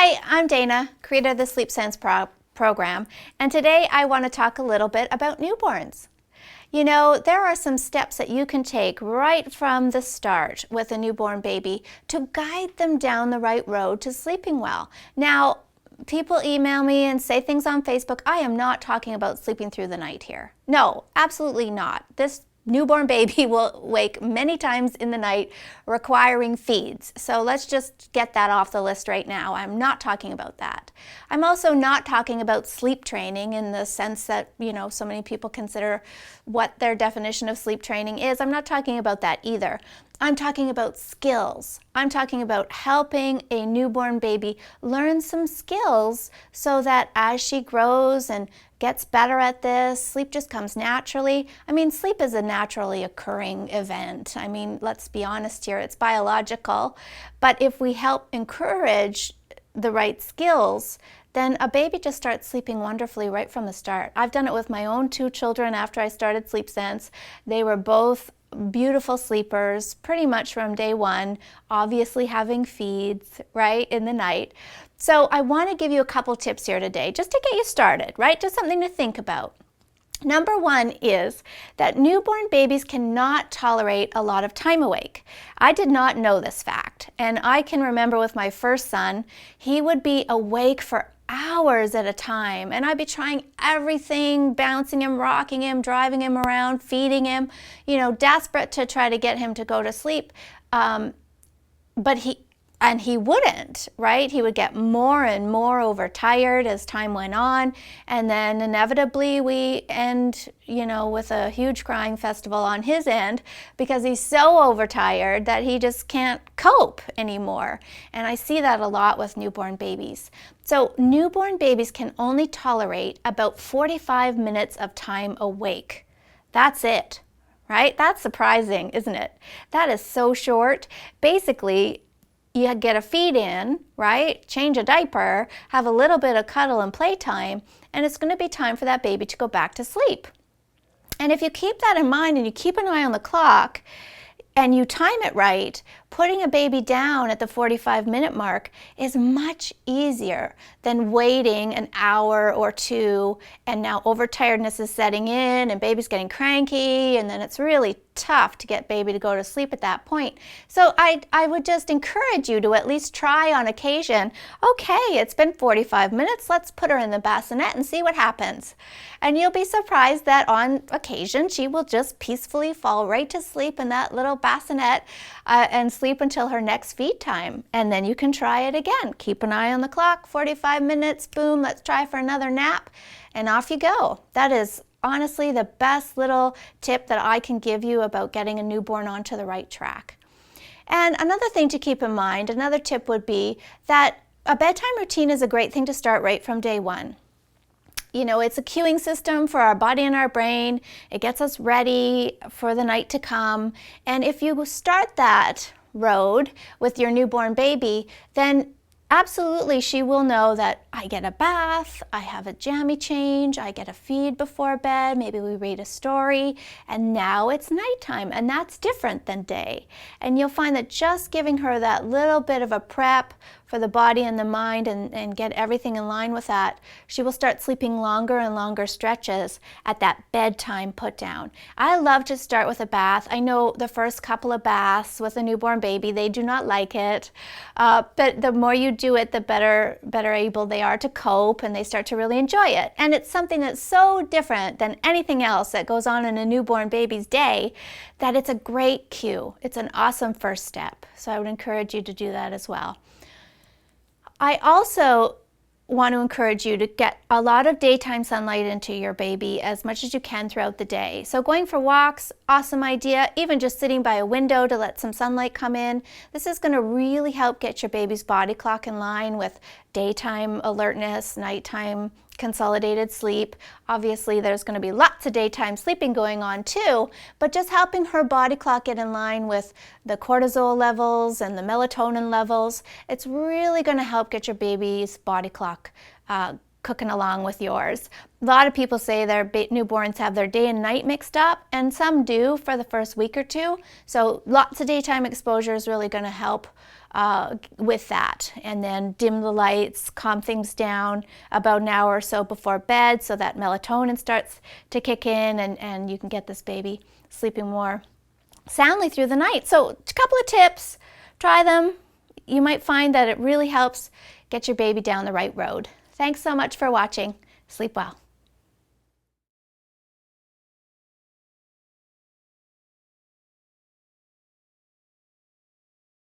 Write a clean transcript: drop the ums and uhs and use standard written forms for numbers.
Hi, I'm Dana, creator of the Sleep Sense program, and today I want to talk a little bit about newborns. You know, there are some steps that you can take right from the start with a newborn baby to guide them down the right road to sleeping well. Now, people email me and say things on Facebook. I am not talking about sleeping through the night here. No, absolutely not. This newborn baby will wake many times in the night requiring feeds. So let's just get that off the list right now. I'm not talking about that. I'm also not talking about sleep training in the sense that, you know, so many people consider what their definition of sleep training is. I'm not talking about that either. I'm talking about skills. I'm talking about helping a newborn baby learn some skills so that as she grows and gets better at this, sleep just comes naturally. I mean, sleep is a naturally occurring event. I mean, let's be honest here, it's biological. But if we help encourage the right skills, then a baby just starts sleeping wonderfully right from the start. I've done it with my own two children after I started Sleep Sense. They were both beautiful sleepers pretty much from day one, obviously having feeds right in the night. So I want to give you a couple tips here today just to get you started, right? Just something to think about. Number one is that newborn babies cannot tolerate a lot of time awake. I did not know this fact, and I can remember with my first son, he would be awake for hours at a time, and I'd be trying everything, bouncing him, rocking him, driving him around, feeding him, you know, desperate to try to get him to go to sleep. But he wouldn't, right? He would get more and more overtired as time went on, and then inevitably we end, you know, with a huge crying festival on his end because he's so overtired that he just can't cope anymore. And I see that a lot with newborn babies. So newborn babies can only tolerate about 45 minutes of time awake. That's it, right? That's surprising, isn't it? That is so short. Basically, you get a feed in, right? Change a diaper, have a little bit of cuddle and playtime, and it's going to be time for that baby to go back to sleep. And if you keep that in mind and you keep an eye on the clock and you time it right, putting a baby down at the 45-minute mark is much easier than waiting an hour or two, and now overtiredness is setting in and baby's getting cranky, and then it's really tough to get baby to go to sleep at that point. So I would just encourage you to at least try on occasion, okay, it's been 45 minutes, let's put her in the bassinet and see what happens. And you'll be surprised that on occasion she will just peacefully fall right to sleep in that little bassinet and sleep until her next feed time. And then you can try it again. Keep an eye on the clock, 45 minutes, boom, let's try for another nap, and off you go. That is honestly the best little tip that I can give you about getting a newborn onto the right track. And another thing to keep in mind, another tip would be that a bedtime routine is a great thing to start right from day one. You know, it's a cueing system for our body and our brain. It gets us ready for the night to come. And if you start that road with your newborn baby, then absolutely she will know that I get a bath, I have a jammy change, I get a feed before bed, maybe we read a story, and now it's nighttime, and that's different than day. And you'll find that just giving her that little bit of a prep for the body and the mind and get everything in line with that, she will start sleeping longer and longer stretches at that bedtime put down. I love to start with a bath. I know the first couple of baths with a newborn baby, they do not like it, but the more you do it, the better able they are to cope, and they start to really enjoy it. And it's something that's so different than anything else that goes on in a newborn baby's day that it's a great cue. It's an awesome first step. So I would encourage you to do that as well. I also want to encourage you to get a lot of daytime sunlight into your baby as much as you can throughout the day. So going for walks, awesome idea. Even just sitting by a window to let some sunlight come in. This is going to really help get your baby's body clock in line with daytime alertness, nighttime consolidated sleep. Obviously, there's going to be lots of daytime sleeping going on too, but just helping her body clock get in line with the cortisol levels and the melatonin levels, it's really going to help get your baby's body clock cooking along with yours. A lot of people say their newborns have their day and night mixed up, and some do for the first week or two. So lots of daytime exposure is really going to help with that. And then dim the lights, calm things down about an hour or so before bed so that melatonin starts to kick in, and you can get this baby sleeping more soundly through the night. So a couple of tips, try them. You might find that it really helps get your baby down the right road. Thanks so much for watching. Sleep well.